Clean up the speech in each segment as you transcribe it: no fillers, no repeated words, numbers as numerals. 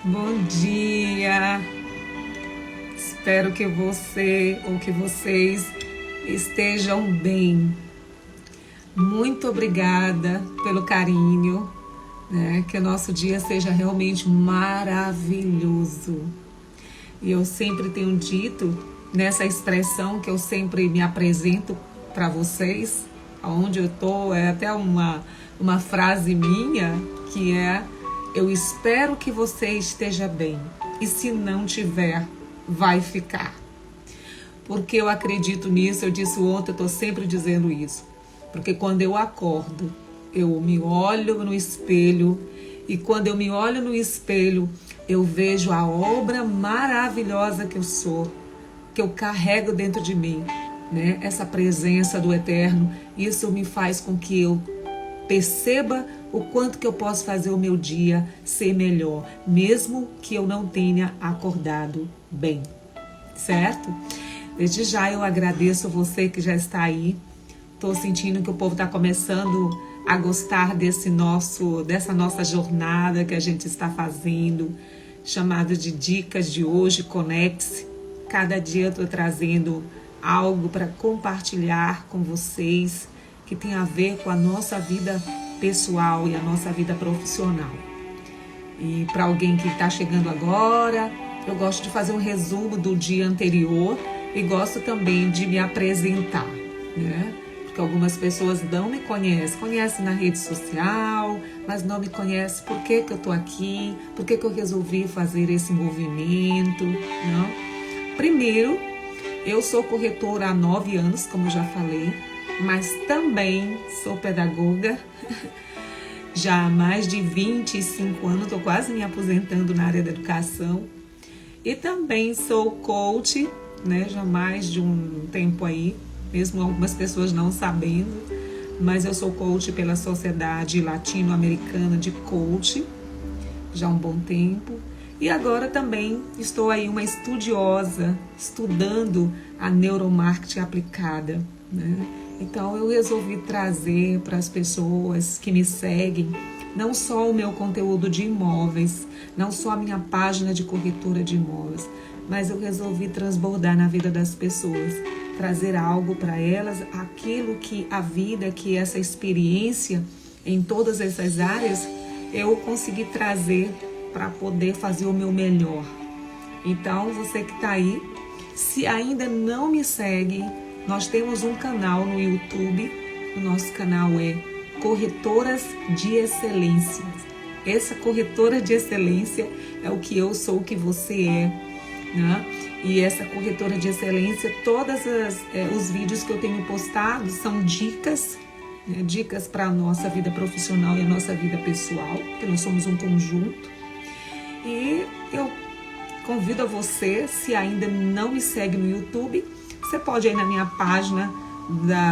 Bom dia! Espero que você ou que vocês estejam bem. Muito obrigada pelo carinho, né? Que o nosso dia seja realmente maravilhoso. E eu sempre tenho dito nessa expressão que eu sempre me apresento para vocês, aonde eu tô, é até uma frase minha que é: eu espero que você esteja bem, e se não tiver, vai ficar. Porque eu acredito nisso, eu disse ontem, eu estou sempre dizendo isso. Porque quando eu acordo, eu me olho no espelho, e quando eu me olho no espelho, eu vejo a obra maravilhosa que eu sou, que eu carrego dentro de mim, né? Essa presença do Eterno, isso me faz com que eu perceba o quanto que eu posso fazer o meu dia ser melhor, mesmo que eu não tenha acordado bem, certo? Desde já eu agradeço você que já está aí. Estou sentindo que o povo está começando a gostar dessa nossa jornada que a gente está fazendo, chamada de Dicas de Hoje, Conecte-se. Cada dia eu estou trazendo algo para compartilhar com vocês que tem a ver com a nossa vida pessoal e a nossa vida profissional. E para alguém que está chegando agora, eu gosto de fazer um resumo do dia anterior e gosto também de me apresentar, né? Porque algumas pessoas não me conhecem na rede social, mas não me conhecem por que eu estou aqui, por que eu resolvi fazer esse movimento, né? Primeiro, eu sou corretora há 9 anos, como eu já falei, mas também sou pedagoga já há mais de 25 anos, estou quase me aposentando na área da educação. E também sou coach, né, já há mais de um tempo aí, mesmo algumas pessoas não sabendo, mas eu sou coach pela Sociedade Latino-Americana de Coach, já há um bom tempo. E agora também estou aí uma estudiosa, estudando a neuromarketing aplicada, né? Então eu resolvi trazer para as pessoas que me seguem não só o meu conteúdo de imóveis, não só a minha página de corretora de imóveis, mas eu resolvi transbordar na vida das pessoas, trazer algo para elas, aquilo que a vida, que essa experiência em todas essas áreas, eu consegui trazer para poder fazer o meu melhor. Então, você que está aí, se ainda não me segue, nós temos um canal no YouTube, o nosso canal é Corretoras de Excelência. Essa corretora de excelência é o que eu sou, o que você é, né? E essa corretora de excelência, todos os vídeos que eu tenho postado são dicas, né? Dicas para a nossa vida profissional e a nossa vida pessoal, porque nós somos um conjunto. E eu convido a você, se ainda não me segue no YouTube, você pode ir na minha página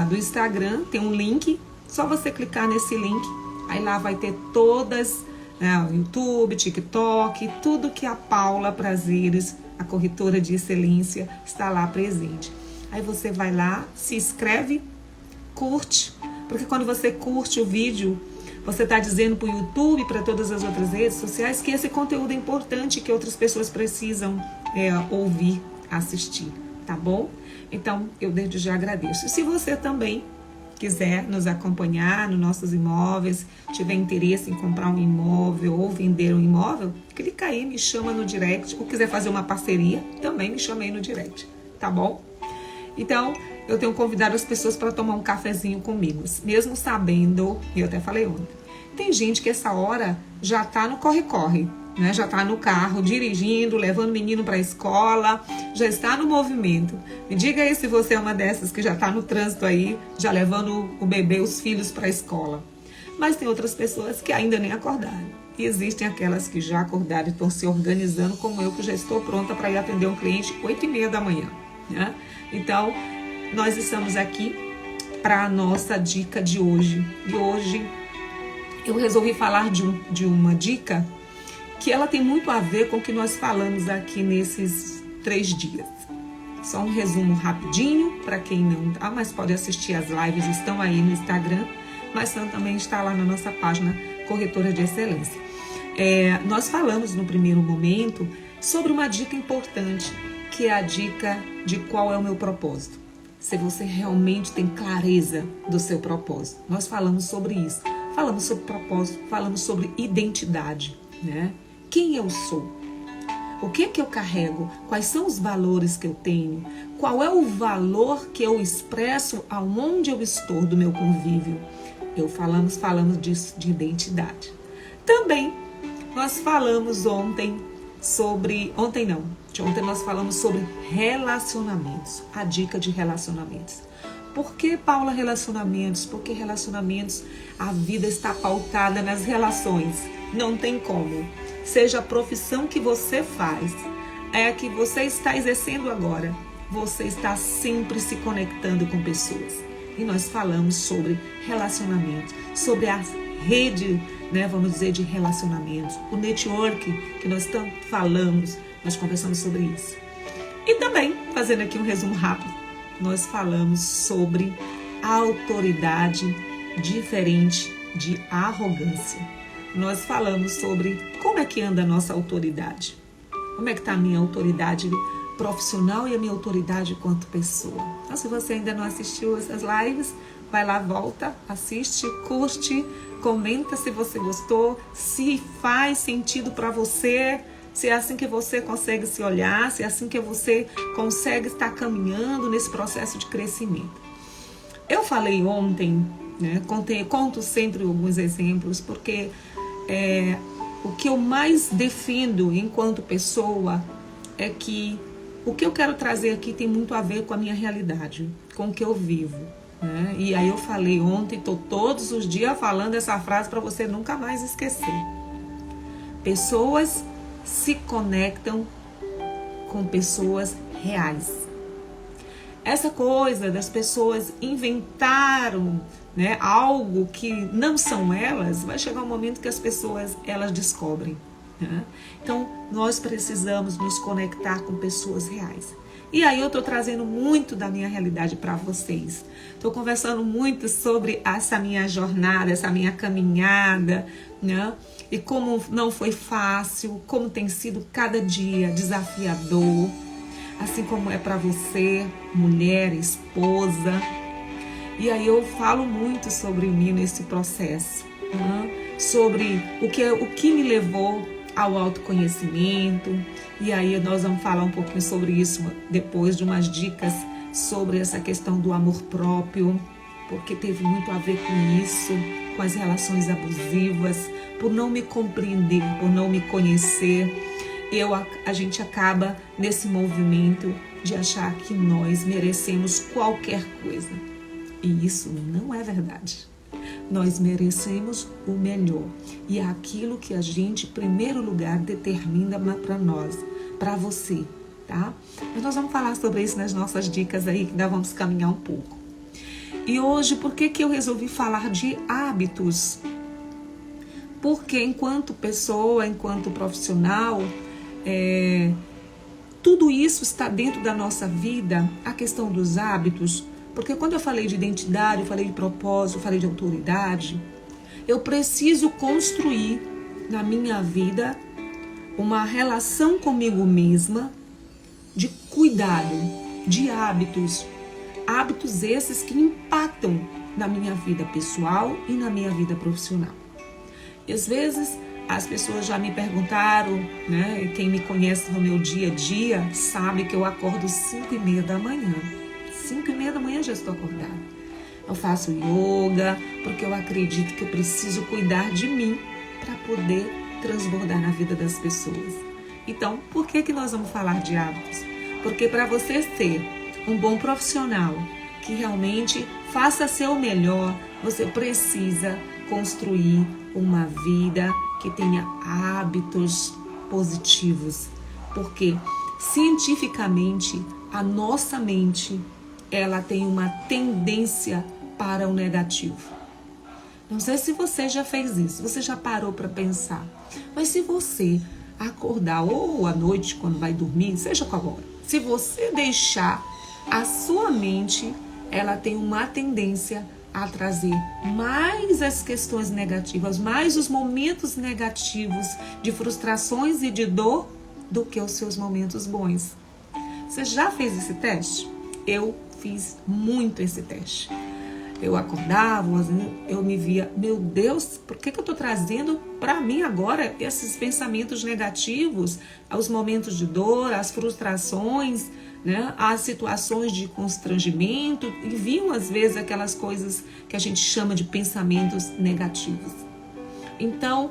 do Instagram, tem um link, só você clicar nesse link, aí lá vai ter todas, né, YouTube, TikTok, tudo que a Paula Prazeres, a corretora de excelência, está lá presente. Aí você vai lá, se inscreve, curte, porque quando você curte o vídeo, você está dizendo para o YouTube e para todas as outras redes sociais que esse conteúdo é importante, que outras pessoas precisam ouvir, assistir, tá bom? Então, eu desde já agradeço. Se você também quiser nos acompanhar nos nossos imóveis, tiver interesse em comprar um imóvel ou vender um imóvel, clica aí, me chama no direct, ou quiser fazer uma parceria, também me chama aí no direct, tá bom? Então, eu tenho convidado as pessoas para tomar um cafezinho comigo, mesmo sabendo, eu até falei ontem, tem gente que essa hora já tá no corre-corre, né? Já tá no carro, dirigindo, levando o menino para a escola, já está no movimento. Me diga aí se você é uma dessas que já tá no trânsito aí, já levando o bebê, os filhos para a escola. Mas tem outras pessoas que ainda nem acordaram. E existem aquelas que já acordaram e estão se organizando, como eu, que já estou pronta para ir atender um cliente 8h30 da manhã, né? Então, nós estamos aqui para a nossa dica de hoje. E hoje eu resolvi falar de uma dica que ela tem muito a ver com o que nós falamos aqui nesses 3 dias. Só um resumo rapidinho, para quem não tá, mas pode assistir as lives, estão aí no Instagram, mas também está lá na nossa página Corretora de Excelência. Nós falamos no primeiro momento sobre uma dica importante, que é a dica de qual é o meu propósito. Se você realmente tem clareza do seu propósito. Nós falamos sobre isso. Falamos sobre propósito, falamos sobre identidade, né? Quem eu sou? O que eu carrego? Quais são os valores que eu tenho? Qual é o valor que eu expresso aonde eu estou do meu convívio? Falamos disso, de identidade. Também nós falamos ontem nós falamos sobre relacionamentos, a dica de relacionamentos. Por que, Paula, relacionamentos? Porque relacionamentos, a vida está pautada nas relações. Não tem como. Seja a profissão que você faz, é a que você está exercendo agora, você está sempre se conectando com pessoas. E nós falamos sobre relacionamentos, sobre a rede, né, vamos dizer, de relacionamentos, o network que nós tanto falamos, nós conversamos sobre isso. E também, fazendo aqui um resumo rápido, nós falamos sobre autoridade diferente de arrogância. Nós falamos sobre como é que anda a nossa autoridade. Como é que está a minha autoridade profissional e a minha autoridade enquanto pessoa. Então, se você ainda não assistiu essas lives, vai lá, volta, assiste, curte, comenta se você gostou, se faz sentido para você, se é assim que você consegue se olhar, se é assim que você consegue estar caminhando nesse processo de crescimento. Eu falei ontem, né, conto sempre alguns exemplos, porque o que eu mais defendo enquanto pessoa é que o que eu quero trazer aqui tem muito a ver com a minha realidade, com o que eu vivo, né? E aí eu falei ontem, estou todos os dias falando essa frase para você nunca mais esquecer. Pessoas se conectam com pessoas reais. Essa coisa das pessoas inventaram, né, algo que não são elas, vai chegar um momento que as pessoas elas descobrem. Né? Então, nós precisamos nos conectar com pessoas reais. E aí eu estou trazendo muito da minha realidade para vocês. Estou conversando muito sobre essa minha jornada, essa minha caminhada, né? E como não foi fácil, como tem sido cada dia desafiador, assim como é para você, mulher, esposa. E aí eu falo muito sobre mim nesse processo, né? Sobre o que me levou ao autoconhecimento. E aí nós vamos falar um pouquinho sobre isso depois de umas dicas sobre essa questão do amor próprio, porque teve muito a ver com isso, com as relações abusivas, por não me compreender, por não me conhecer. A gente acaba nesse movimento de achar que nós merecemos qualquer coisa. E isso não é verdade. Nós merecemos o melhor. E é aquilo que a gente, em primeiro lugar, determina para nós, para você, tá? Mas nós vamos falar sobre isso nas nossas dicas aí, que ainda vamos caminhar um pouco. E hoje, por que eu resolvi falar de hábitos? Porque enquanto pessoa, enquanto profissional, tudo isso está dentro da nossa vida, a questão dos hábitos. Porque quando eu falei de identidade, eu falei de propósito, eu falei de autoridade, eu preciso construir na minha vida uma relação comigo mesma de cuidado, de hábitos. Hábitos esses que impactam na minha vida pessoal e na minha vida profissional. E às vezes as pessoas já me perguntaram, né? Quem me conhece no meu dia a dia sabe que eu acordo 5h30 da manhã. 5h30 da manhã já estou acordada. Eu faço yoga porque eu acredito que eu preciso cuidar de mim para poder transbordar na vida das pessoas. Então, por que nós vamos falar de hábitos? Porque para você ser um bom profissional que realmente faça seu melhor, você precisa construir uma vida que tenha hábitos positivos. Porque cientificamente a nossa mente ela tem uma tendência para o negativo. Não sei se você já fez isso, você já parou para pensar. Mas se você acordar ou à noite quando vai dormir, seja qual hora, se você deixar a sua mente, ela tem uma tendência a trazer mais as questões negativas, mais os momentos negativos de frustrações e de dor do que os seus momentos bons. Você já fez esse teste? Eu fiz muito esse teste. Eu acordava, eu me via, meu Deus, por que eu estou trazendo para mim agora esses pensamentos negativos, os momentos de dor, as frustrações, né, as situações de constrangimento, e viam às vezes aquelas coisas que a gente chama de pensamentos negativos. Então,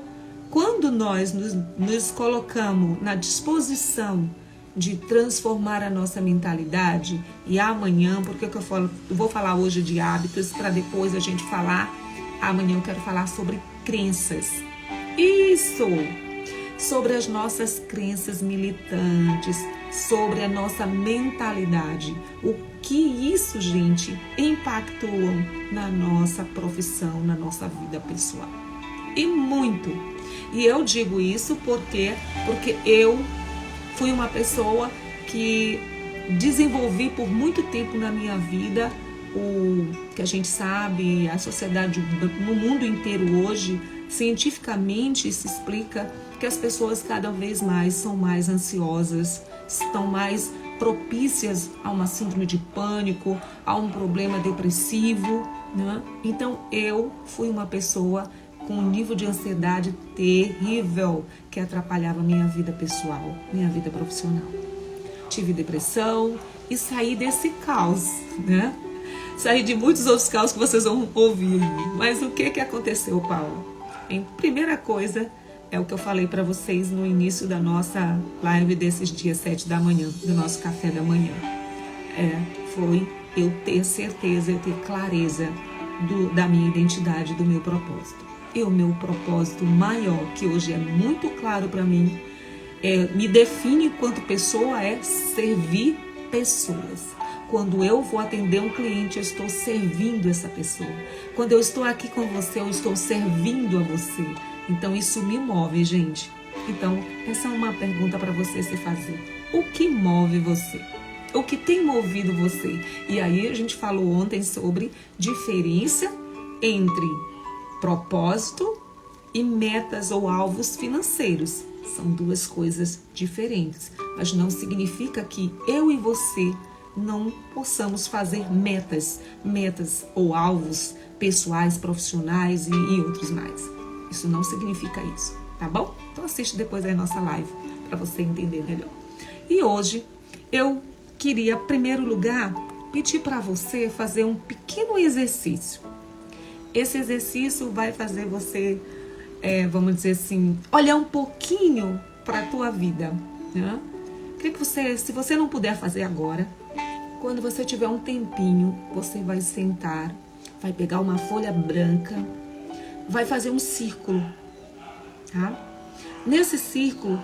quando nós nos colocamos na disposição de transformar a nossa mentalidade, e amanhã, porque eu vou falar hoje de hábitos, para depois a gente falar, amanhã eu quero falar sobre crenças. Isso! Sobre as nossas crenças militantes, sobre a nossa mentalidade. O que isso, gente, impactou na nossa profissão, na nossa vida pessoal. E muito. E eu digo isso porque eu fui uma pessoa que desenvolvi por muito tempo na minha vida o que a gente sabe, a sociedade no mundo inteiro hoje, cientificamente se explica que as pessoas cada vez mais são mais ansiosas, estão mais propícias a uma síndrome de pânico, a um problema depressivo, né? Então eu fui uma pessoa com um nível de ansiedade terrível que atrapalhava minha vida pessoal, minha vida profissional. Tive depressão e saí desse caos, né? Saí de muitos outros caos que vocês vão ouvir. Mas o que aconteceu, Paulo? Primeira coisa é o que eu falei para vocês no início da nossa live desses dias 7 da manhã, do nosso café da manhã. Foi eu ter certeza, eu ter clareza da minha identidade, do meu propósito. E o meu propósito maior, que hoje é muito claro para mim, me define enquanto pessoa, é servir pessoas. Quando eu vou atender um cliente, eu estou servindo essa pessoa. Quando eu estou aqui com você, eu estou servindo a você. Então isso me move, gente. Então essa é uma pergunta para você se fazer. O que move você? O que tem movido você? E aí a gente falou ontem sobre diferença entre propósito e metas ou alvos financeiros. São duas coisas diferentes, mas não significa que eu e você não possamos fazer metas ou alvos pessoais, profissionais e outros mais. Isso não significa isso, tá bom? Então assiste depois a nossa live para você entender melhor. E hoje eu queria, em primeiro lugar, pedir para você fazer um pequeno exercício. Esse exercício vai fazer você, vamos dizer assim, olhar um pouquinho para a tua vida, né? Queria que você, se você não puder fazer agora, quando você tiver um tempinho, você vai sentar, vai pegar uma folha branca, vai fazer um círculo, tá? Nesse círculo,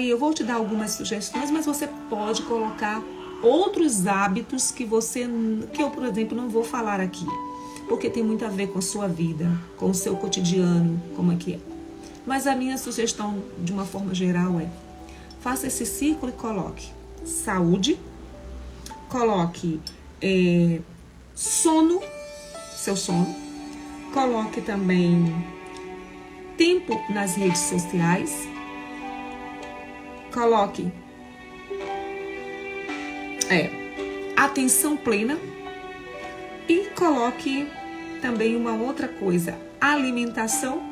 eu vou te dar algumas sugestões, mas você pode colocar outros hábitos que eu, por exemplo, não vou falar aqui, porque tem muito a ver com a sua vida, com o seu cotidiano, como é que é. Mas a minha sugestão, de uma forma geral, faça esse círculo e coloque saúde, coloque sono, seu sono, coloque também tempo nas redes sociais, coloque atenção plena e coloque também uma outra coisa, alimentação,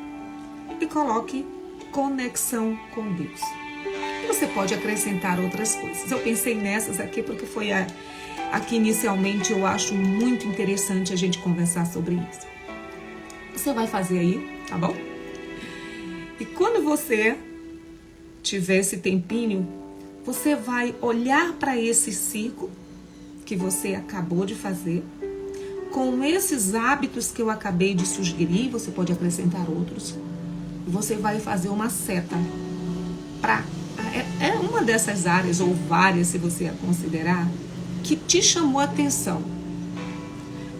e coloque conexão com Deus. Você pode acrescentar outras coisas. Eu pensei nessas aqui porque foi aqui inicialmente eu acho muito interessante a gente conversar sobre isso. Você vai fazer aí, tá bom? E quando você tiver esse tempinho, você vai olhar para esse ciclo que você acabou de fazer, com esses hábitos que eu acabei de sugerir, você pode acrescentar outros, e você vai fazer uma seta para uma dessas áreas, ou várias, se você a considerar, que te chamou a atenção,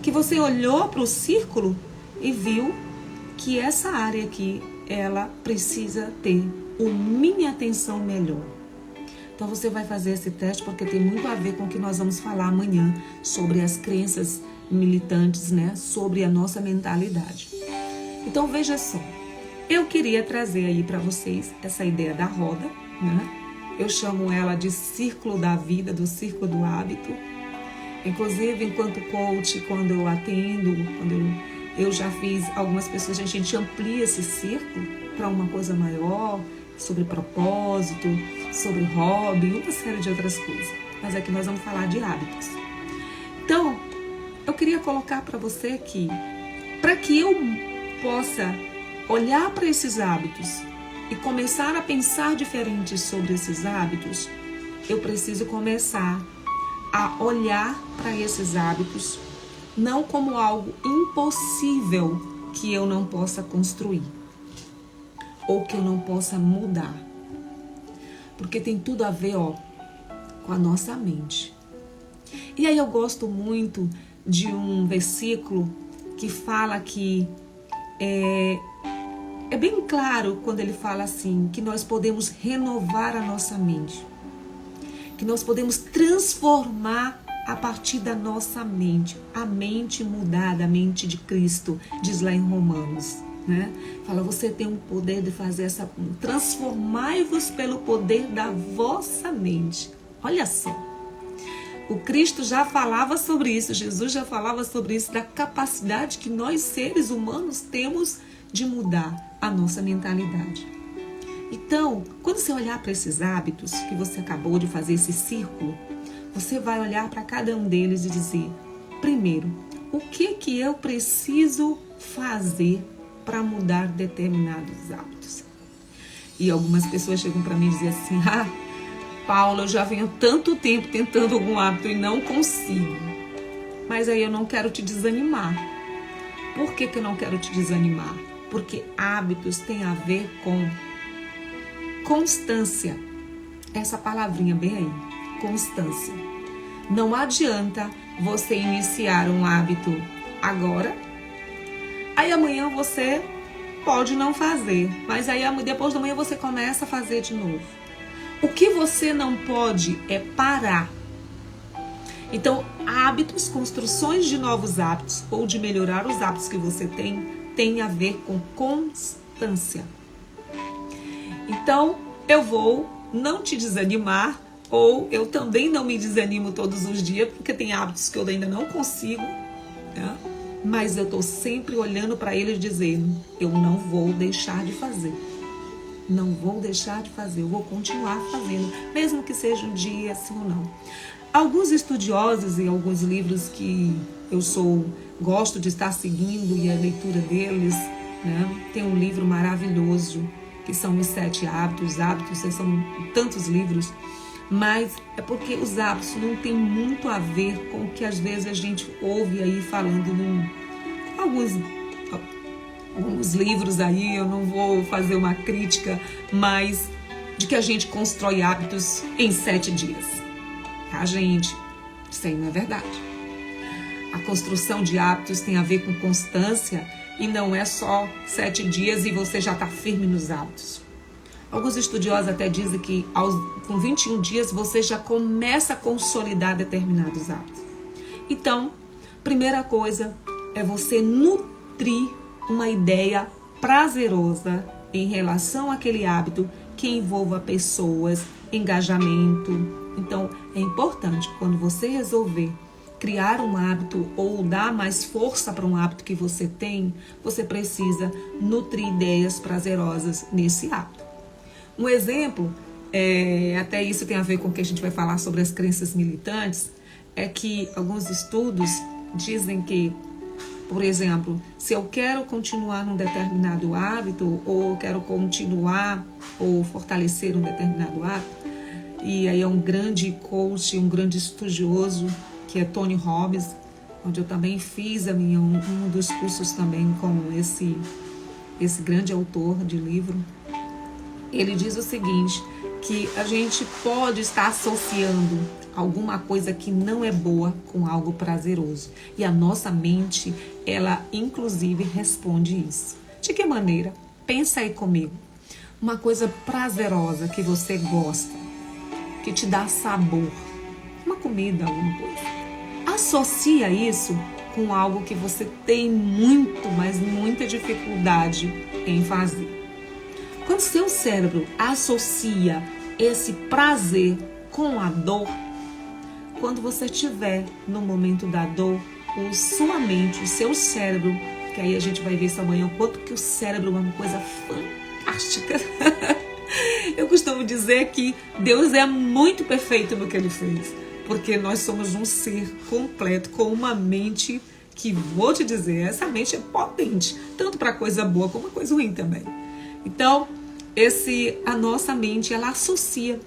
que você olhou para o círculo e viu que essa área aqui, ela precisa ter minha atenção melhor. Então você vai fazer esse teste porque tem muito a ver com o que nós vamos falar amanhã sobre as crenças militantes, né, sobre a nossa mentalidade. Então veja só, eu queria trazer aí para vocês essa ideia da roda, né? Eu chamo ela de círculo da vida, do círculo do hábito. Inclusive, enquanto coach, quando eu atendo, quando eu já fiz algumas pessoas, a gente amplia esse círculo para uma coisa maior, sobre propósito, sobre hobby, uma série de outras coisas. Mas aqui nós vamos falar de hábitos. Então, eu queria colocar para você aqui, para que eu possa olhar para esses hábitos e começar a pensar diferente sobre esses hábitos, eu preciso começar a olhar para esses hábitos não como algo impossível que eu não possa construir ou que eu não possa mudar. Porque tem tudo a ver, com a nossa mente. E aí eu gosto muito de um versículo que fala que é bem claro quando ele fala assim, que nós podemos renovar a nossa mente, que nós podemos transformar a partir da nossa mente, a mente mudada, a mente de Cristo, diz lá em Romanos, né? Fala, você tem o poder de fazer essa, transformai-vos pelo poder da vossa mente. Olha só, o Cristo já falava sobre isso, Jesus já falava sobre isso, da capacidade que nós seres humanos temos de mudar a nossa mentalidade. Então, quando você olhar para esses hábitos que você acabou de fazer, esse círculo, você vai olhar para cada um deles e dizer, primeiro, o que eu preciso fazer para mudar determinados hábitos? E algumas pessoas chegam para mim e dizem assim, Paula, eu já venho tanto tempo tentando algum hábito e não consigo. Mas aí eu não quero te desanimar. Por que eu não quero te desanimar? Porque hábitos têm a ver com constância. Essa palavrinha bem aí, constância. Não adianta você iniciar um hábito agora, aí amanhã você pode não fazer, mas aí depois de amanhã você começa a fazer de novo. O que você não pode é parar. Então, hábitos, construções de novos hábitos ou de melhorar os hábitos que você tem a ver com constância. Então, eu vou não te desanimar, ou eu também não me desanimo todos os dias, porque tem hábitos que eu ainda não consigo, né? Mas eu estou sempre olhando para eles dizendo, eu não vou deixar de fazer. Não vou deixar de fazer, eu vou continuar fazendo, mesmo que seja um dia assim ou não. Alguns estudiosos e alguns livros que eu gosto de estar seguindo e a leitura deles, né? Tem um livro maravilhoso, que são os 7 hábitos, são tantos livros, mas é porque os hábitos não tem muito a ver com o que às vezes a gente ouve aí falando alguns livros aí, eu não vou fazer uma crítica, mas de que a gente constrói hábitos em 7 dias. Tá, gente? Isso aí não é verdade. A construção de hábitos tem a ver com constância e não é só 7 dias e você já está firme nos hábitos. Alguns estudiosos até dizem que com 21 dias você já começa a consolidar determinados hábitos. Então, primeira coisa é você nutrir uma ideia prazerosa em relação àquele hábito que envolva pessoas, engajamento. Então, é importante quando você resolver criar um hábito ou dar mais força para um hábito que você tem, você precisa nutrir ideias prazerosas nesse hábito. Um exemplo, até isso tem a ver com o que a gente vai falar sobre as crenças militantes, é que alguns estudos dizem que, por exemplo, se eu quero continuar num determinado hábito, ou quero continuar ou fortalecer um determinado hábito, e aí é um grande coach, um grande estudioso, que é Tony Robbins, onde eu também fiz um dos cursos também com esse grande autor de livro. Ele diz o seguinte, que a gente pode estar associando alguma coisa que não é boa com algo prazeroso. E a nossa mente, ela inclusive responde isso. De que maneira? Pensa aí comigo. Uma coisa prazerosa que você gosta, que te dá sabor. Uma comida, alguma coisa. Associa isso com algo que você tem muito, mas muita dificuldade em fazer. Quando seu cérebro associa esse prazer com a dor, quando você estiver no momento da dor, sua mente, o seu cérebro, que aí a gente vai ver isso amanhã, o quanto que o cérebro é uma coisa fantástica. Eu costumo dizer que Deus é muito perfeito no que Ele fez, porque nós somos um ser completo, com uma mente que, vou te dizer, essa mente é potente, tanto para coisa boa como coisa ruim também. Então, a nossa mente, ela associa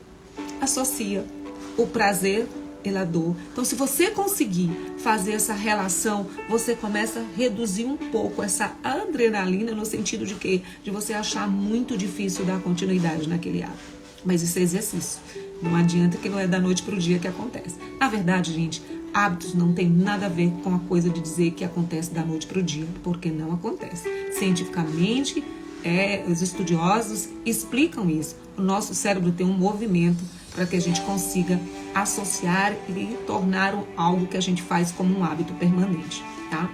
o prazer e a dor. Então, se você conseguir fazer essa relação, você começa a reduzir um pouco essa adrenalina, no sentido de que de você achar muito difícil dar continuidade naquele hábito. Mas isso é exercício. Não adianta que não é da noite para o dia que acontece. Na verdade, gente, hábitos não tem nada a ver com a coisa de dizer que acontece da noite para o dia, porque não acontece. Cientificamente, os estudiosos explicam isso. O nosso cérebro tem um movimento para que a gente consiga associar e tornar algo que a gente faz como um hábito permanente, tá?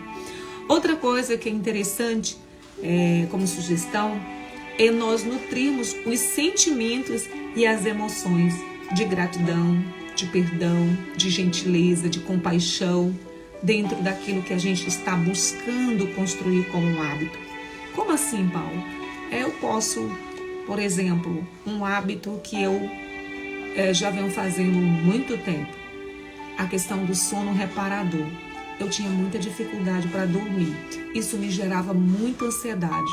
Outra coisa que é interessante, como sugestão, é nós nutrirmos os sentimentos e as emoções de gratidão, de perdão, de gentileza, de compaixão, dentro daquilo que a gente está buscando construir como um hábito. Como assim, Paulo? Eu posso, por exemplo, um hábito que eu já venho fazendo há muito tempo, a questão do sono reparador. Eu tinha muita dificuldade para dormir. Isso me gerava muita ansiedade.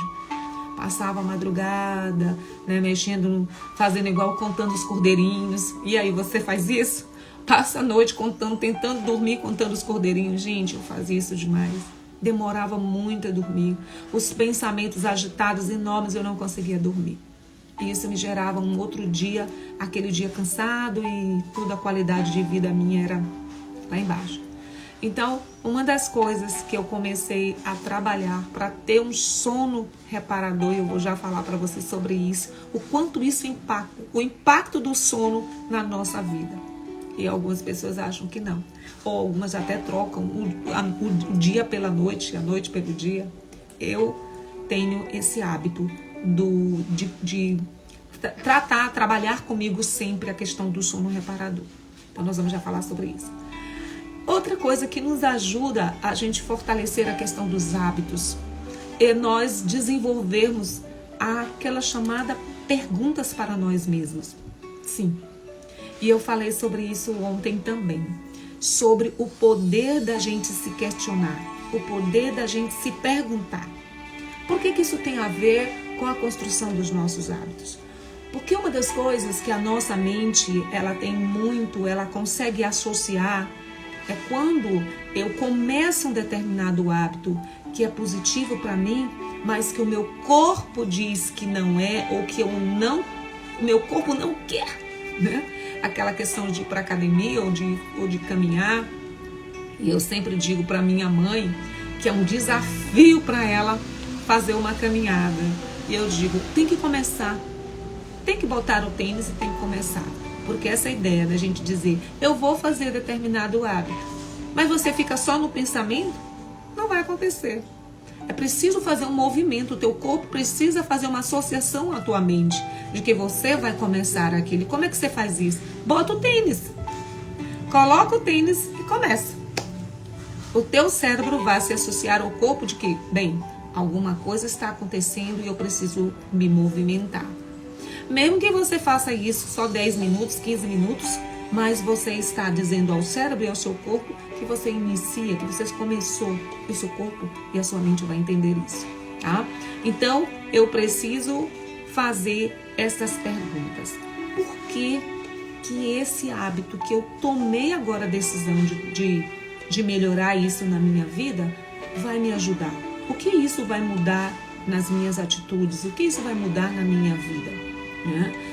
Passava a madrugada, mexendo, fazendo igual contando os cordeirinhos. E aí você faz isso? Passa a noite contando, tentando dormir, contando os cordeirinhos. Gente, eu fazia isso demais. Demorava muito a dormir. Os pensamentos agitados, enormes, eu não conseguia dormir. E isso me gerava um outro dia, aquele dia cansado, e toda a qualidade de vida minha era lá embaixo. Então, uma das coisas que eu comecei a trabalhar para ter um sono reparador, e eu vou já falar para vocês sobre isso, o quanto isso impacta, o impacto do sono na nossa vida. E algumas pessoas acham que não. Ou algumas até trocam o dia pela noite, a noite pelo dia. Eu tenho esse hábito de trabalhar comigo sempre a questão do sono reparador. Então nós vamos já falar sobre isso. Outra coisa que nos ajuda a gente fortalecer a questão dos hábitos é nós desenvolvermos aquela chamada perguntas para nós mesmos. Sim. E eu falei sobre isso ontem também. Sobre o poder da gente se questionar, o poder da gente se perguntar. Por que isso tem a ver com a construção dos nossos hábitos? Porque uma das coisas que a nossa mente, ela consegue associar, é quando eu começo um determinado hábito que é positivo para mim, mas que o meu corpo diz que não é, ou que o meu corpo não quer, né? Aquela questão de ir para academia ou de caminhar. E eu sempre digo para minha mãe que é um desafio para ela fazer uma caminhada. E eu digo, tem que começar. Tem que botar o tênis e tem que começar. Porque essa ideia da gente dizer, eu vou fazer determinado hábito, mas você fica só no pensamento, não vai acontecer. É preciso fazer um movimento, o teu corpo precisa fazer uma associação à tua mente, de que você vai começar aquilo. Como é que você faz isso? Bota o tênis. Coloca o tênis e começa. O teu cérebro vai se associar ao corpo de que, bem, alguma coisa está acontecendo e eu preciso me movimentar. Mesmo que você faça isso só 10 minutos, 15 minutos, mas você está dizendo ao cérebro e ao seu corpo que você inicia, que você começou, e o seu corpo e a sua mente vai entender isso, tá? Então, eu preciso fazer essas perguntas. Por que esse hábito que eu tomei agora a decisão de melhorar isso na minha vida vai me ajudar? O que isso vai mudar nas minhas atitudes? O que isso vai mudar na minha vida?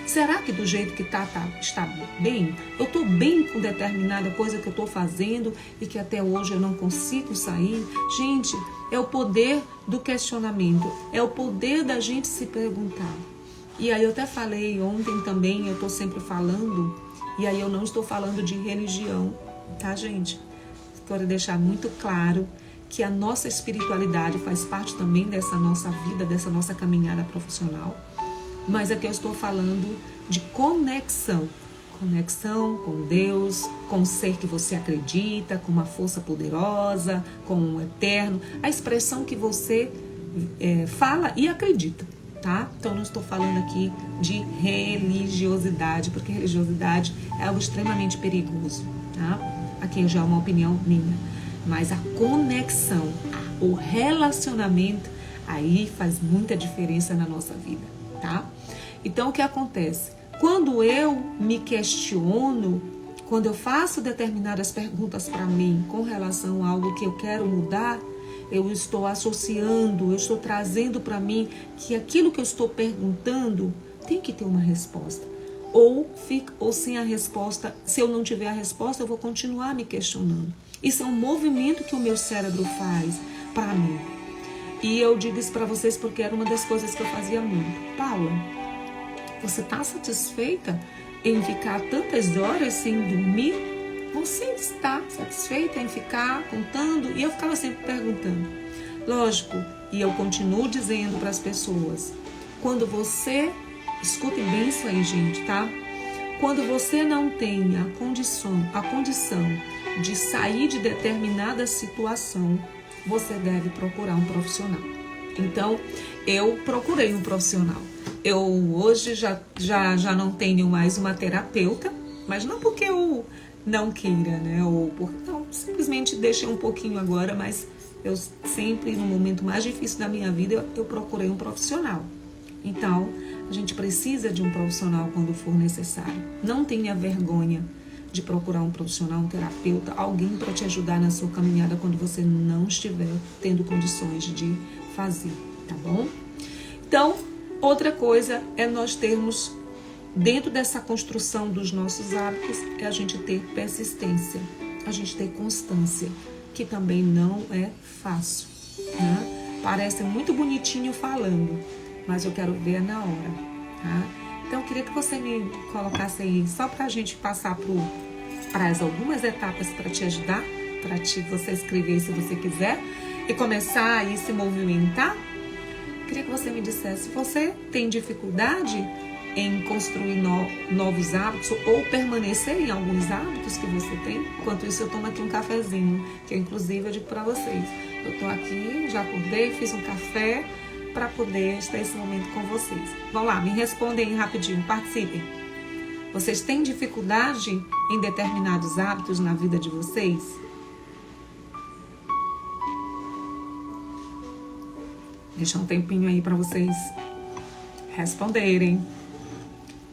Será que do jeito que está bem? Eu estou bem com determinada coisa que eu estou fazendo e que até hoje eu não consigo sair? Gente, é o poder do questionamento, é o poder da gente se perguntar. E aí eu até falei ontem também, eu estou sempre falando, e aí eu não estou falando de religião, tá, gente? Quero deixar muito claro que a nossa espiritualidade faz parte também dessa nossa vida, dessa nossa caminhada profissional. Mas aqui eu estou falando de conexão. Conexão com Deus, com o ser que você acredita, com uma força poderosa, com o eterno. A expressão que você fala e acredita, tá? Então não estou falando aqui de religiosidade, porque religiosidade é algo extremamente perigoso, tá? Aqui já é uma opinião minha. Mas a conexão, o relacionamento, aí faz muita diferença na nossa vida, tá? Então o que acontece? Quando eu me questiono, quando eu faço determinadas perguntas para mim com relação a algo que eu quero mudar, eu estou associando, eu estou trazendo para mim que aquilo que eu estou perguntando tem que ter uma resposta. Ou sem a resposta, se eu não tiver a resposta, eu vou continuar me questionando. Isso é um movimento que o meu cérebro faz para mim. E eu digo isso para vocês porque era uma das coisas que eu fazia muito. Paula, você está satisfeita em ficar tantas horas sem dormir? Você está satisfeita em ficar contando? E eu ficava sempre perguntando. Lógico, e eu continuo dizendo para as pessoas, quando você, escutem bem isso aí, gente, tá? Quando você não tem a condição de sair de determinada situação, você deve procurar um profissional. Então, eu procurei um profissional. Eu hoje já não tenho mais uma terapeuta, mas não porque eu não queira, né? Ou porque não, simplesmente deixei um pouquinho agora, mas eu sempre, no momento mais difícil da minha vida, eu procurei um profissional. Então, a gente precisa de um profissional quando for necessário. Não tenha vergonha de procurar um profissional, um terapeuta, alguém para te ajudar na sua caminhada quando você não estiver tendo condições de fazer, tá bom? Então, outra coisa é nós termos, dentro dessa construção dos nossos hábitos, é a gente ter persistência, a gente ter constância, que também não é fácil, né? Parece muito bonitinho falando, mas eu quero ver na hora, tá? Então, eu queria que você me colocasse aí, só para a gente passar para algumas etapas para te ajudar, para você escrever se você quiser, e começar a se movimentar. Queria que você me dissesse, você tem dificuldade em construir novos hábitos ou permanecer em alguns hábitos que você tem? Enquanto isso, eu tomo aqui um cafezinho, que eu, inclusive, eu digo para vocês. Eu tô aqui, já acordei, fiz um café para poder estar esse momento com vocês. Vamos lá, me respondem rapidinho, participem. Vocês têm dificuldade em determinados hábitos na vida de vocês? Deixa um tempinho aí para vocês responderem.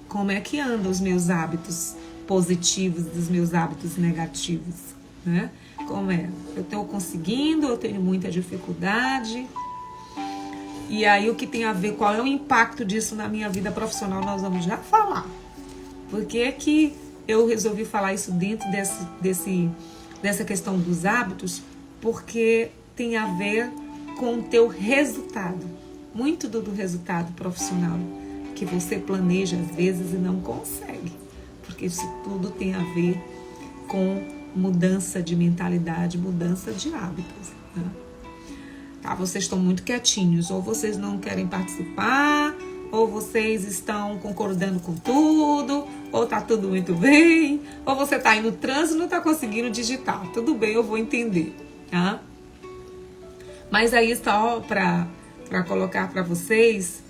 Como é que andam os meus hábitos positivos dos meus hábitos negativos, né? Como é? Eu estou conseguindo, eu tenho muita dificuldade. E aí o que tem a ver, qual é o impacto disso na minha vida profissional, nós vamos já falar. Por que que eu resolvi falar isso dentro dessa questão dos hábitos? Porque tem a ver com o teu resultado. Muito do resultado profissional que você planeja às vezes e não consegue. Porque isso tudo tem a ver com mudança de mentalidade, mudança de hábitos, né? Tá, vocês estão muito quietinhos, ou vocês não querem participar, ou vocês estão concordando com tudo, ou tá tudo muito bem, ou você tá aí no trânsito e não tá conseguindo digitar. Tudo bem, eu vou entender, tá? Mas aí só para colocar para vocês,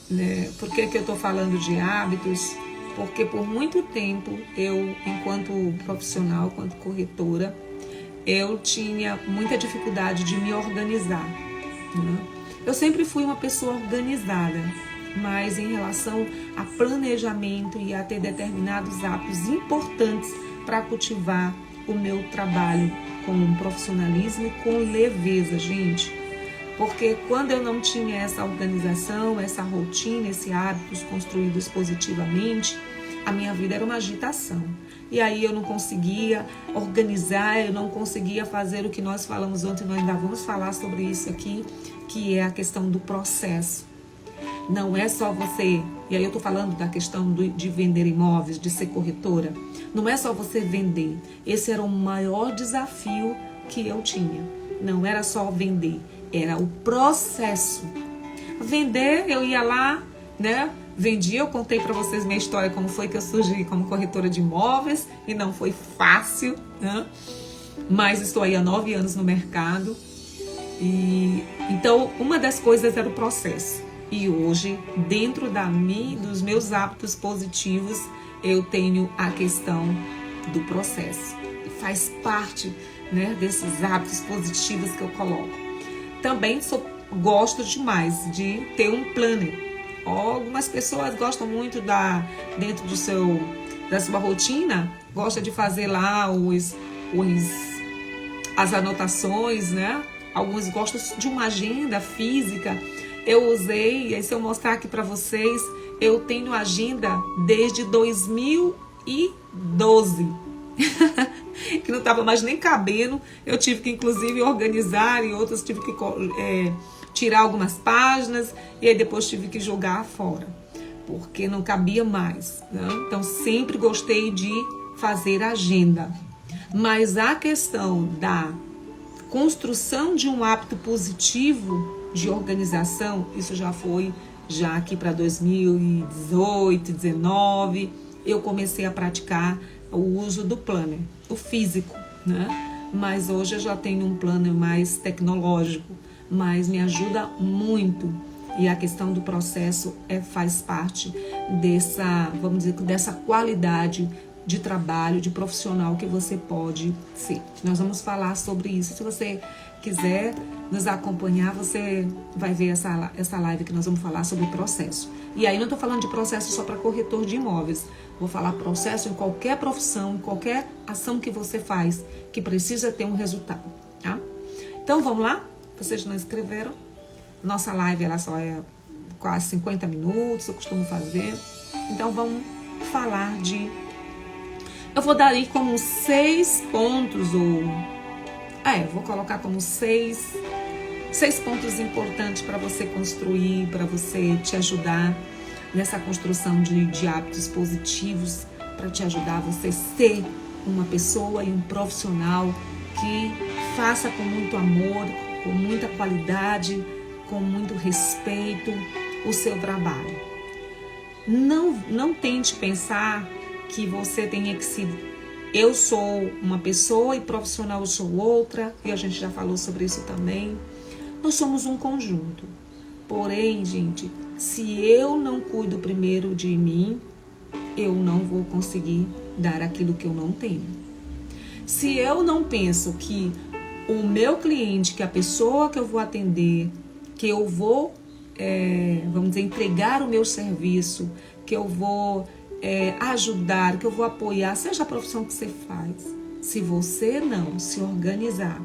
né, por que que eu tô falando de hábitos? Porque por muito tempo eu, enquanto profissional, enquanto corretora, eu tinha muita dificuldade de me organizar, né? Eu sempre fui uma pessoa organizada, mas em relação a planejamento e a ter determinados hábitos importantes para cultivar o meu trabalho com profissionalismo e com leveza, gente. Porque quando eu não tinha essa organização, essa rotina, esses hábitos construídos positivamente, a minha vida era uma agitação. E aí eu não conseguia organizar, eu não conseguia fazer o que nós falamos ontem, nós ainda vamos falar sobre isso aqui, que é a questão do processo. Não é só você, e aí eu estou falando da questão de vender imóveis, de ser corretora, não é só você vender. Esse era o maior desafio que eu tinha. não era só vender, era o processo. Vender, eu ia lá, né? Vendia, eu contei para vocês minha história, como foi que eu surgi como corretora de imóveis, e não foi fácil, né? Mas estou aí há 9 anos no mercado. E então, uma das coisas era o processo. E hoje, dentro dos meus hábitos positivos, eu tenho a questão do processo. E faz parte, né, desses hábitos positivos que eu coloco. Também gosto demais de ter um planner. Algumas pessoas gostam muito dentro da sua rotina, gosta de fazer lá as anotações, né? Alguns gostam de uma agenda física. Eu usei, e se eu mostrar aqui para vocês, eu tenho agenda desde 2012. Que não estava mais nem cabendo. Eu tive que, inclusive, organizar, e outras tive que tirar algumas páginas, e aí depois tive que jogar fora, porque não cabia mais, né? Então, sempre gostei de fazer agenda. Mas a questão da construção de um hábito positivo de organização, isso já foi aqui para 2018, 2019, eu comecei a praticar o uso do planner, o físico, né? Mas hoje eu já tenho um planner mais tecnológico, mas me ajuda muito. E a questão do processo faz parte dessa qualidade de trabalho, de profissional que você pode ser. Nós vamos falar sobre isso. Se você quiser nos acompanhar, você vai ver essa live que nós vamos falar sobre processo. E aí não estou falando de processo só para corretor de imóveis. Vou falar processo em qualquer profissão, em qualquer ação que você faz, que precisa ter um resultado, tá? Então vamos lá? Vocês não inscreveram? Nossa live ela só é quase 50 minutos, eu costumo fazer. Então vamos falar eu vou dar aí como 6 pontos, vou colocar como 6 pontos importantes para você construir, para você te ajudar nessa construção de hábitos positivos, para te ajudar a você ser uma pessoa e um profissional que faça com muito amor, com muita qualidade, com muito respeito o seu trabalho. Não tente pensar que você tenha que se... Eu sou uma pessoa e profissional eu sou outra, e a gente já falou sobre isso também. Nós somos um conjunto. Porém, gente, se eu não cuido primeiro de mim, eu não vou conseguir dar aquilo que eu não tenho. Se eu não penso que o meu cliente, que a pessoa que eu vou atender, que eu vou, vamos dizer, entregar o meu serviço, que eu vou ajudar, que eu vou apoiar, seja a profissão que você faz. Se você não se organizar,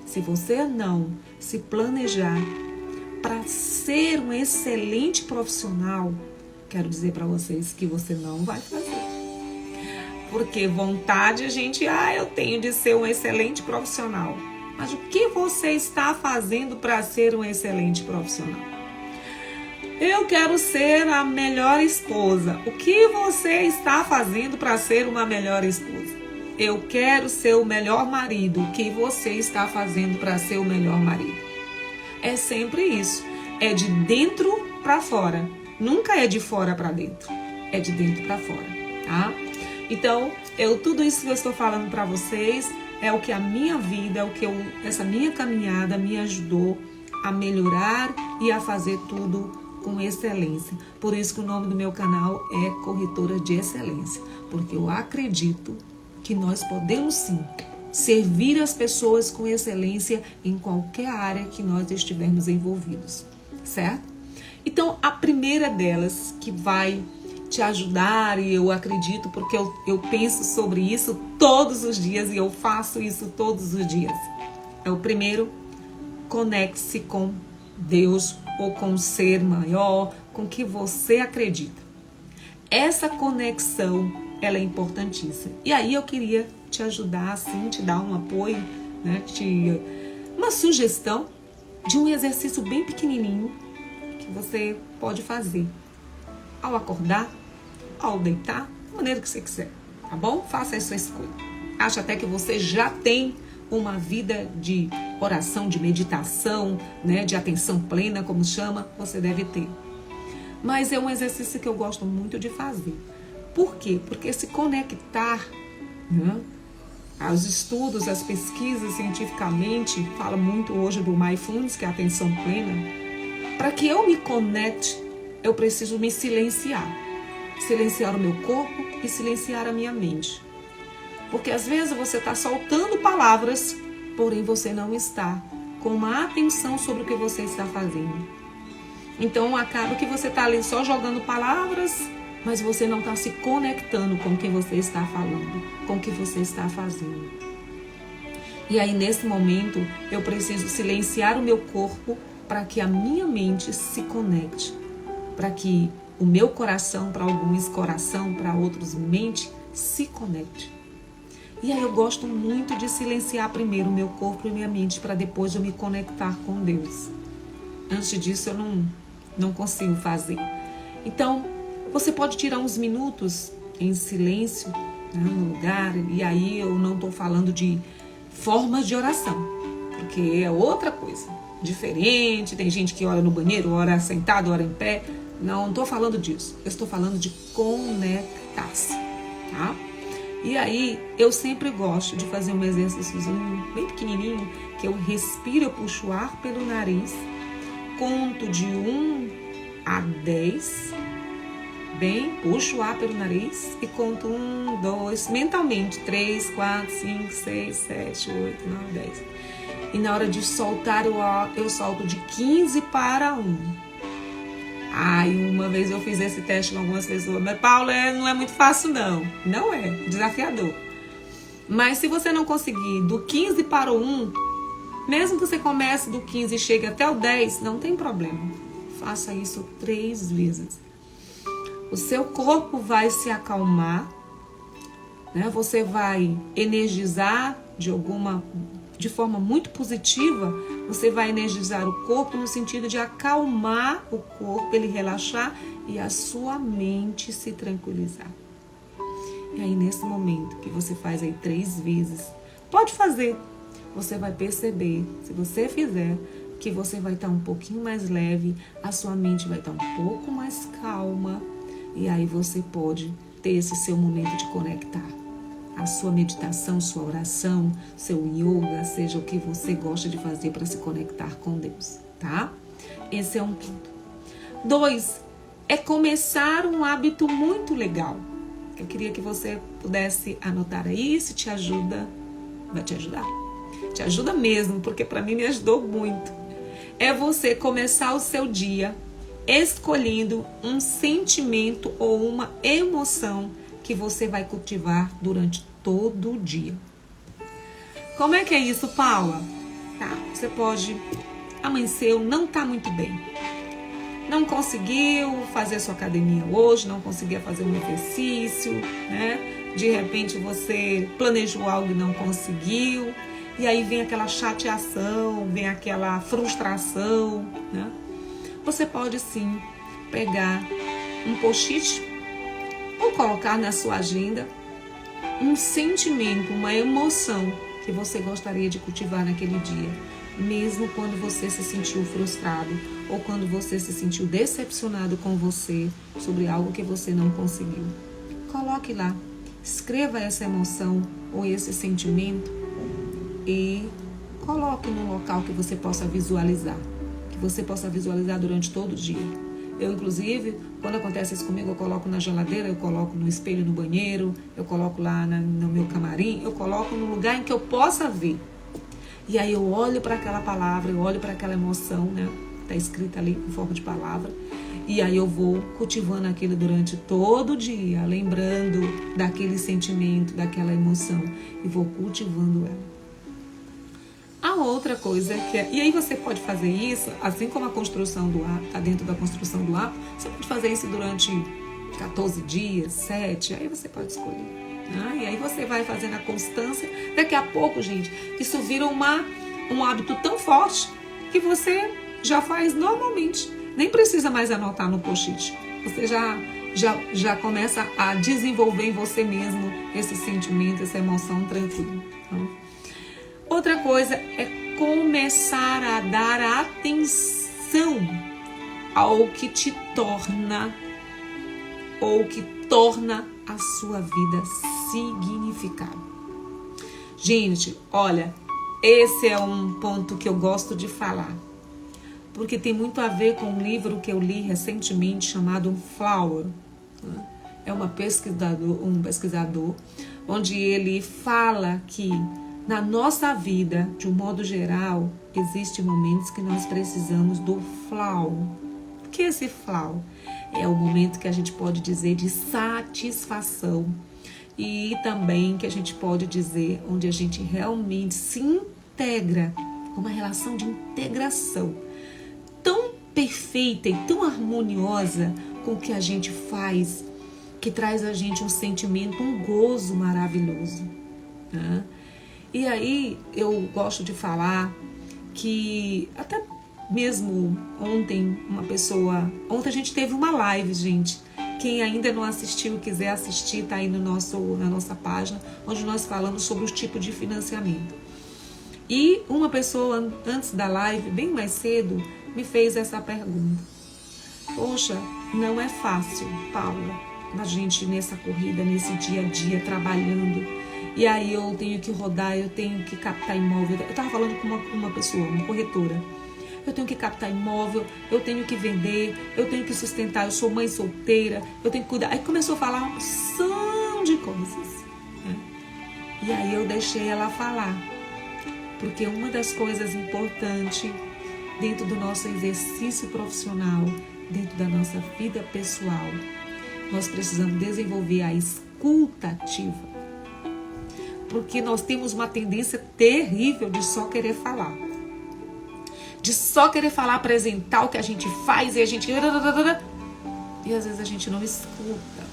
se você não se planejar para ser um excelente profissional, quero dizer para vocês que você não vai fazer. Porque vontade a gente, eu tenho de ser um excelente profissional. Mas o que você está fazendo para ser um excelente profissional? Eu quero ser a melhor esposa. O que você está fazendo para ser uma melhor esposa? Eu quero ser o melhor marido. O que você está fazendo para ser o melhor marido? É sempre isso. É de dentro para fora. Nunca é de fora para dentro. É de dentro para fora, tá? Então, tudo isso que eu estou falando para vocês é o que a minha vida, essa minha caminhada me ajudou a melhorar e a fazer tudo com excelência. Por isso que o nome do meu canal é Corretora de Excelência, porque eu acredito que nós podemos sim servir as pessoas com excelência em qualquer área que nós estivermos envolvidos, certo? Então, a primeira delas que vai te ajudar, e eu acredito porque eu penso sobre isso todos os dias e eu faço isso todos os dias, é o primeiro: conecte-se com Deus ou com um ser maior, com que você acredita. Essa conexão, ela é importantíssima. E aí eu queria te ajudar, assim, te dar um apoio, né? Uma sugestão de um exercício bem pequenininho que você pode fazer ao acordar, ao deitar, da maneira que você quiser, tá bom? Faça a sua escolha. Acho até que você já tem uma vida de oração, de meditação, né, de atenção plena, como chama, você deve ter. Mas é um exercício que eu gosto muito de fazer. Por quê? Porque se conectar, né, aos estudos, as pesquisas cientificamente, fala muito hoje do mindfulness, que é a atenção plena. Para que eu me conecte, eu preciso me silenciar. Silenciar o meu corpo e silenciar a minha mente. Porque às vezes você está soltando palavras, porém você não está com uma atenção sobre o que você está fazendo. Então acaba que você está ali só jogando palavras, mas você não está se conectando com o que você está falando, com o que você está fazendo. E aí nesse momento eu preciso silenciar o meu corpo para que a minha mente se conecte, para que o meu coração, para alguns coração, para outros mente, se conecte. E aí eu gosto muito de silenciar primeiro o meu corpo e minha mente para depois eu me conectar com Deus. Antes disso eu não consigo fazer. Então, você pode tirar uns minutos em silêncio, né, no lugar, e aí eu não estou falando de formas de oração, porque é outra coisa, diferente. Tem gente que ora no banheiro, ora sentado, ora em pé. Não estou falando disso. Eu estou falando de conectar-se, tá? E aí, eu sempre gosto de fazer um exercíciozinho bem pequenininho, que eu respiro, eu puxo o ar pelo nariz, conto de 1 a 10, bem, puxo o ar pelo nariz e conto 1, 2, mentalmente, 3, 4, 5, 6, 7, 8, 9, 10. E na hora de soltar o ar, eu solto de 15 para 1. Uma vez eu fiz esse teste com algumas pessoas, mas Paula, não é muito fácil não. Não é, desafiador. Mas se você não conseguir do 15 para o 1, mesmo que você comece do 15 e chegue até o 10, não tem problema. Faça isso 3 vezes. O seu corpo vai se acalmar, né? Você vai energizar de forma muito positiva. Você vai energizar o corpo no sentido de acalmar o corpo, ele relaxar e a sua mente se tranquilizar. E aí nesse momento que você faz aí 3 vezes, pode fazer, você vai perceber, se você fizer, que você vai estar um pouquinho mais leve, a sua mente vai estar um pouco mais calma, e aí você pode ter esse seu momento de conectar. A sua meditação, sua oração, seu yoga, seja o que você gosta de fazer para se conectar com Deus, tá? Esse é um ponto. 2, é começar um hábito muito legal. Eu queria que você pudesse anotar aí, se te ajuda, vai te ajudar. Te ajuda mesmo, porque para mim me ajudou muito. É você começar o seu dia escolhendo um sentimento ou uma emoção que você vai cultivar durante todo o dia. Como é que é isso, Paula? Tá, você pode, amanheceu, não tá muito bem. Não conseguiu fazer sua academia hoje, não conseguia fazer um exercício, né? De repente você planejou algo e não conseguiu. E aí vem aquela chateação, vem aquela frustração, né? Você pode sim pegar um post-it ou colocar na sua agenda um sentimento, uma emoção que você gostaria de cultivar naquele dia, mesmo quando você se sentiu frustrado ou quando você se sentiu decepcionado com você sobre algo que você não conseguiu. Coloque lá, escreva essa emoção ou esse sentimento e coloque num local que você possa visualizar, durante todo o dia. Eu, inclusive, quando acontece isso comigo, eu coloco na geladeira, eu coloco no espelho no banheiro, eu coloco lá no meu camarim, eu coloco no lugar em que eu possa ver. E aí eu olho para aquela palavra, eu olho para aquela emoção, né? Está escrita ali em forma de palavra. E aí eu vou cultivando aquilo durante todo o dia, lembrando daquele sentimento, daquela emoção, e vou cultivando ela. A outra coisa que é... E aí você pode fazer isso, assim como a construção do hábito, está dentro da construção do hábito, você pode fazer isso durante 14 dias, 7, aí você pode escolher. Né? E aí você vai fazendo a constância. Daqui a pouco, gente, isso vira um hábito tão forte que você já faz normalmente. Nem precisa mais anotar no post-it. Você já começa a desenvolver em você mesmo esse sentimento, essa emoção tranquila. Então, outra coisa é começar a dar atenção ao que te torna ou que torna a sua vida significado. Gente, olha, esse é um ponto que eu gosto de falar, porque tem muito a ver com um livro que eu li recentemente chamado Flower. É um pesquisador, onde ele fala que na nossa vida, de um modo geral, existem momentos que nós precisamos do flow. O que é esse flow? É o momento que a gente pode dizer de satisfação e também que a gente pode dizer onde a gente realmente se integra, uma relação de integração tão perfeita e tão harmoniosa com o que a gente faz, que traz a gente um sentimento, um gozo maravilhoso, né? E aí eu gosto de falar que até mesmo ontem a gente teve uma live, gente. Quem ainda não assistiu e quiser assistir, tá aí na nossa página, onde nós falamos sobre os tipos de financiamento. E uma pessoa antes da live, bem mais cedo, me fez essa pergunta: poxa, não é fácil, Paula, a gente nessa corrida, nesse dia a dia, trabalhando, e aí eu tenho que rodar, eu tenho que captar imóvel. Eu estava falando com uma pessoa, uma corretora. Eu tenho que captar imóvel, eu tenho que vender, eu tenho que sustentar, eu sou mãe solteira, eu tenho que cuidar. Aí começou a falar uma opção de coisas, né? E aí eu deixei ela falar, porque uma das coisas importantes dentro do nosso exercício profissional, dentro da nossa vida pessoal, nós precisamos desenvolver a escuta ativa. Porque nós temos uma tendência terrível de só querer falar. De só querer falar, apresentar o que a gente faz e a gente... E às vezes a gente não escuta.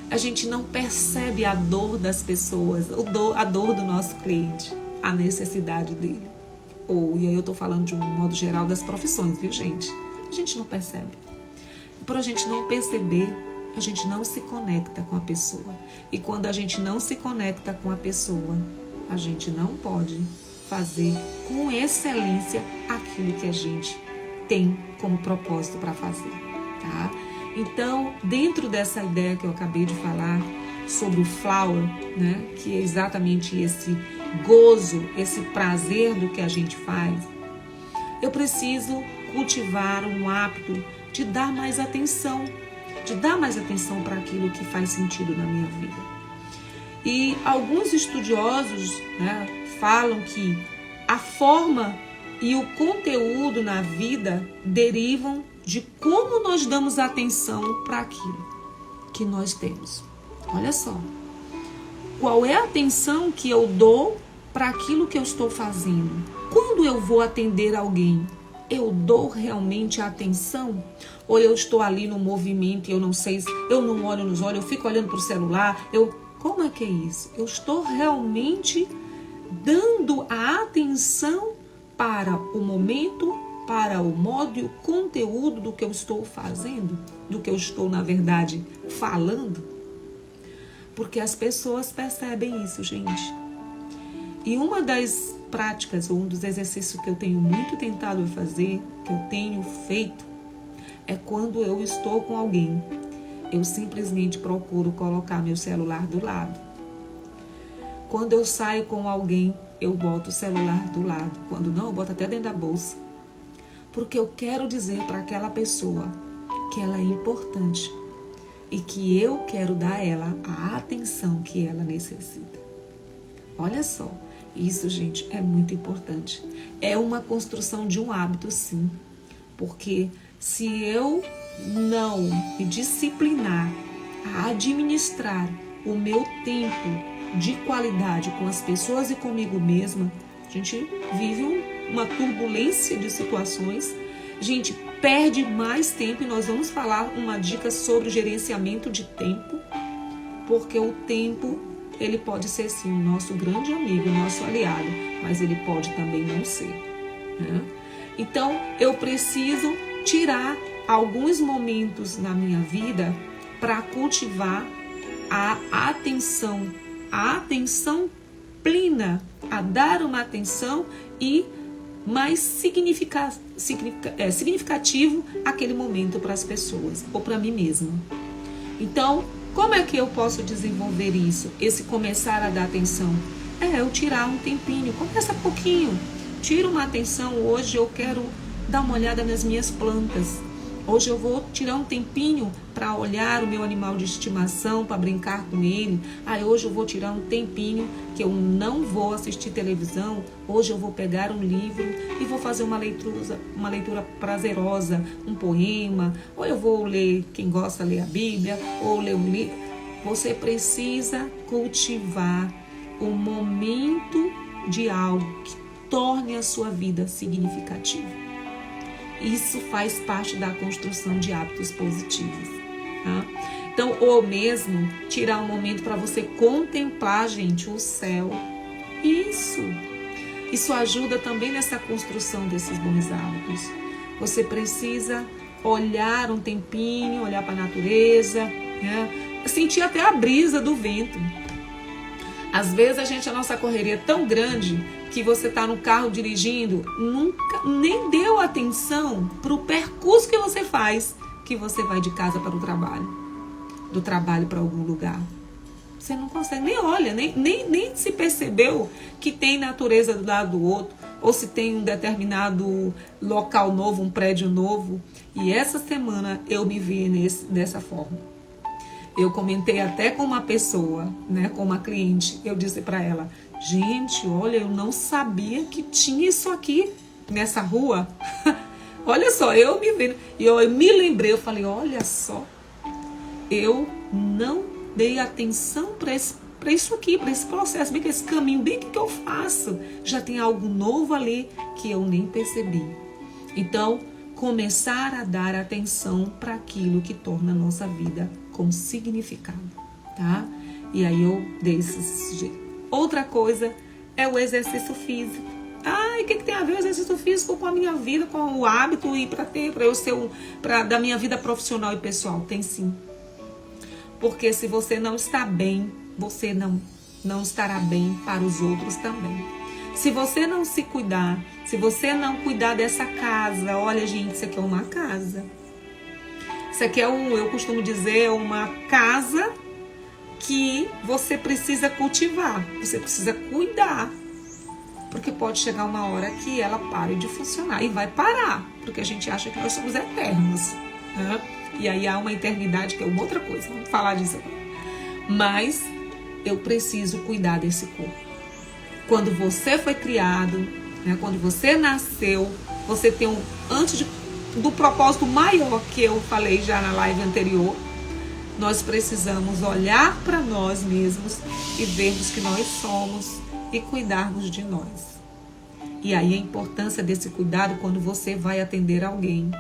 A gente não percebe a dor das pessoas, a dor do nosso cliente, a necessidade dele. E aí eu tô falando de um modo geral das profissões, viu, gente? A gente não percebe. E por a gente não perceber, a gente não se conecta com a pessoa. E quando a gente não se conecta com a pessoa, a gente não pode fazer com excelência aquilo que a gente tem como propósito para fazer, tá? Então, dentro dessa ideia que eu acabei de falar sobre o flower, né, que é exatamente esse gozo, esse prazer do que a gente faz, eu preciso cultivar um hábito de dar mais atenção para aquilo que faz sentido na minha vida. E alguns estudiosos, né, falam que a forma e o conteúdo na vida derivam de como nós damos atenção para aquilo que nós temos. Olha só, qual é a atenção que eu dou para aquilo que eu estou fazendo? Quando eu vou atender alguém, eu dou realmente a atenção? Ou eu estou ali no movimento e eu não sei, eu não olho nos olhos, eu fico olhando para o celular, como é que é isso? Eu estou realmente dando a atenção para o momento, para o modo e o conteúdo do que eu estou fazendo, do que eu estou, na verdade, falando? Porque as pessoas percebem isso, gente. E uma das práticas, ou um dos exercícios que eu tenho muito tentado fazer, que eu tenho feito, é quando eu estou com alguém, eu simplesmente procuro colocar meu celular do lado. Quando eu saio com alguém, eu boto o celular do lado. Quando não, eu boto até dentro da bolsa. Porque eu quero dizer para aquela pessoa que ela é importante e que eu quero dar a ela a atenção que ela necessita. Olha só, isso, gente, é muito importante. É uma construção de um hábito, sim. Porque se eu não me disciplinar a administrar o meu tempo de qualidade com as pessoas e comigo mesma, a gente vive uma turbulência de situações, a gente perde mais tempo, e nós vamos falar uma dica sobre gerenciamento de tempo, porque o tempo, ele pode ser sim o nosso grande amigo, o nosso aliado, mas ele pode também não ser, né? Então, eu preciso tirar alguns momentos na minha vida para cultivar a atenção plena a dar uma atenção e mais significativo aquele momento para as pessoas, ou para mim mesma. Então, como é que eu posso desenvolver isso? Esse começar a dar atenção? Eu tirar um tempinho, começa pouquinho. Tira uma atenção, hoje eu quero dar uma olhada nas minhas plantas. Hoje eu vou tirar um tempinho para olhar o meu animal de estimação, para brincar com ele. Hoje eu vou tirar um tempinho que eu não vou assistir televisão. Hoje eu vou pegar um livro e vou fazer uma leitura prazerosa, um poema. Ou eu vou ler, quem gosta, ler a Bíblia, ou ler um livro. Você precisa cultivar o momento de algo que torne a sua vida significativa. Isso faz parte da construção de hábitos positivos. Tá? Então, ou mesmo tirar um momento para você contemplar, gente, o céu. Isso ajuda também nessa construção desses bons hábitos. Você precisa olhar um tempinho, olhar para a natureza, né? Sentir até a brisa do vento. Às vezes a nossa correria é tão grande que você está no carro dirigindo, nem deu atenção para o percurso que você faz, que você vai de casa para o trabalho, do trabalho para algum lugar. Você não consegue, nem olha, nem se percebeu que tem natureza do lado do outro, ou se tem um determinado local novo, um prédio novo. E essa semana eu me vi dessa forma. Eu comentei até com uma pessoa, né, com uma cliente, eu disse para ela, gente, olha, eu não sabia que tinha isso aqui nessa rua. Olha só, eu me vi, eu me lembrei, eu falei, olha só, eu não dei atenção para isso aqui, para esse processo, bem que esse caminho, bem que eu faço, já tem algo novo ali que eu nem percebi. Então, começar a dar atenção para aquilo que torna a nossa vida com significado, tá? E aí eu dei esse jeito. Outra coisa é o exercício físico. O que tem a ver o exercício físico com a minha vida, com o hábito e para eu ser da minha vida profissional e pessoal? Tem sim. Porque se você não está bem, você não estará bem para os outros também. Se você não se cuidar, se você não cuidar dessa casa, olha, gente, isso aqui é uma casa. Isso aqui eu costumo dizer, uma casa que você precisa cultivar, você precisa cuidar. Porque pode chegar uma hora que ela pare de funcionar. E vai parar, porque a gente acha que nós somos eternos, né? E aí há uma eternidade que é uma outra coisa, vamos falar disso agora. Mas eu preciso cuidar desse corpo. Quando você foi criado, né, quando você nasceu, você tem antes do propósito maior que eu falei já na live anterior, nós precisamos olhar para nós mesmos e vermos que nós somos e cuidarmos de nós. E aí a importância desse cuidado quando você vai atender alguém.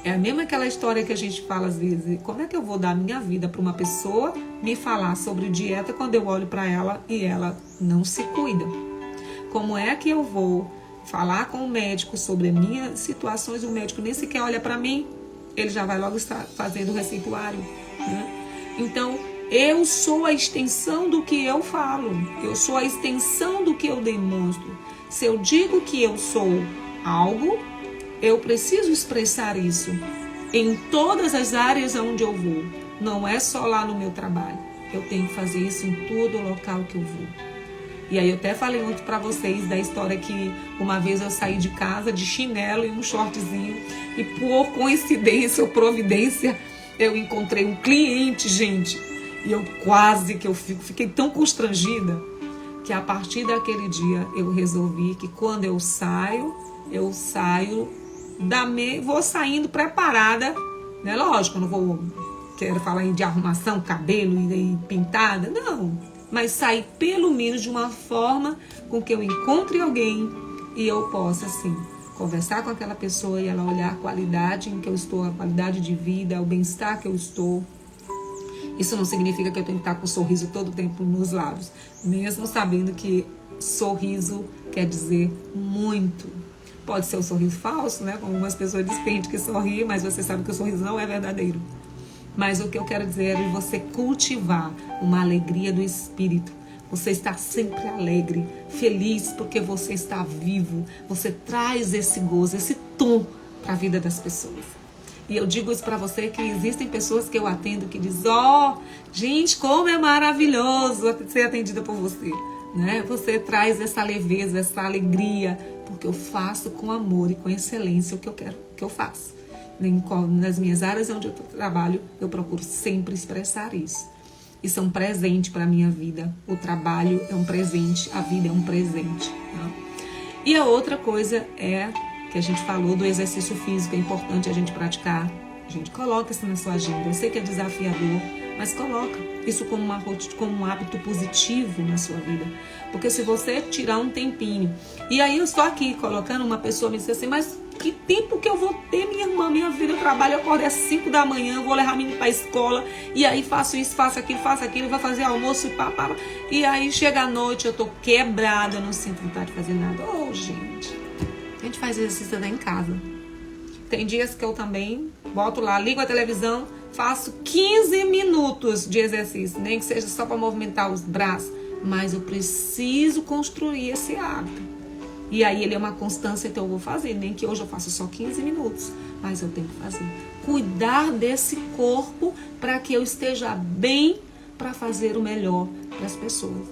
É a mesma aquela história que a gente fala às vezes, como é que eu vou dar a minha vida para uma pessoa me falar sobre dieta quando eu olho para ela e ela não se cuida? Como é que eu vou falar com o médico sobre as minhas situações, o médico nem sequer olha para mim, ele já vai logo estar fazendo o receituário, né? Então, eu sou a extensão do que eu falo, eu sou a extensão do que eu demonstro. Se eu digo que eu sou algo, eu preciso expressar isso em todas as áreas onde eu vou. Não é só lá no meu trabalho. Eu tenho que fazer isso em todo local que eu vou. E aí eu até falei ontem para vocês da história que uma vez eu saí de casa de chinelo e um shortzinho. E por coincidência ou providência, eu encontrei um cliente, gente. E eu fiquei tão constrangida que a partir daquele dia eu resolvi que quando eu saio vou saindo preparada, né? Lógico, eu não quero falar de arrumação, cabelo e pintada, não. Mas sair pelo menos de uma forma com que eu encontre alguém e eu possa, assim, conversar com aquela pessoa e ela olhar a qualidade em que eu estou, a qualidade de vida, o bem-estar que eu estou. Isso não significa que eu tenho que estar com um sorriso todo o tempo nos lábios, mesmo sabendo que sorriso quer dizer muito. Pode ser um sorriso falso, né? Como algumas pessoas dizem que tem gente que sorri, mas você sabe que o sorriso não é verdadeiro. Mas o que eu quero dizer é você cultivar uma alegria do espírito. Você está sempre alegre, feliz, porque você está vivo. Você traz esse gozo, esse tom para a vida das pessoas. E eu digo isso para você, que existem pessoas que eu atendo que dizem: gente, como é maravilhoso ser atendida por você. Né? Você traz essa leveza, essa alegria, porque eu faço com amor e com excelência o que eu quero, o que eu faço. Nas minhas áreas onde eu trabalho, eu procuro sempre expressar isso. Isso é um presente para a minha vida. O trabalho é um presente, a vida é um presente. Né? E a outra coisa é que a gente falou do exercício físico, é importante a gente praticar. A gente coloca isso na sua agenda. Eu sei que é desafiador, mas coloca isso como um hábito positivo na sua vida. Porque se você tirar um tempinho, e aí eu estou aqui colocando, uma pessoa me disse assim: mas que tempo que eu vou ter, minha irmã? Minha vida, eu trabalho, eu acordo às 5 da manhã, vou levar a menina para a escola, e aí faço isso, faço aquilo, vou fazer almoço, e aí chega a noite, eu tô quebrada, eu não sinto vontade de fazer nada. Gente, a gente faz exercício até em casa. Tem dias que eu também boto lá, ligo a televisão, faço 15 minutos de exercício, nem que seja só para movimentar os braços, mas eu preciso construir esse hábito. E aí ele é uma constância, então eu vou fazer, nem que hoje eu faça só 15 minutos, mas eu tenho que fazer. Cuidar desse corpo para que eu esteja bem para fazer o melhor para as pessoas.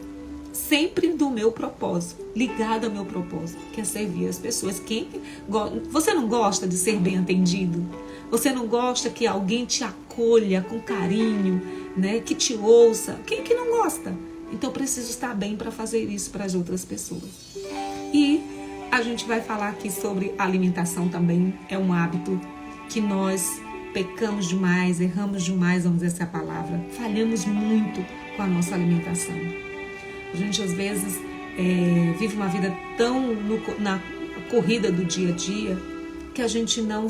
Sempre do meu propósito, ligado ao meu propósito, que é servir as pessoas. Você não gosta de ser bem atendido? Você não gosta que alguém te acolha com carinho, né? Que te ouça? Quem que não gosta? Então eu preciso estar bem para fazer isso para as outras pessoas. E a gente vai falar aqui sobre alimentação também. É um hábito que nós pecamos demais, erramos demais, vamos dizer essa palavra. Falhamos muito com a nossa alimentação. A gente às vezes vive uma vida tão na corrida do dia a dia que a gente não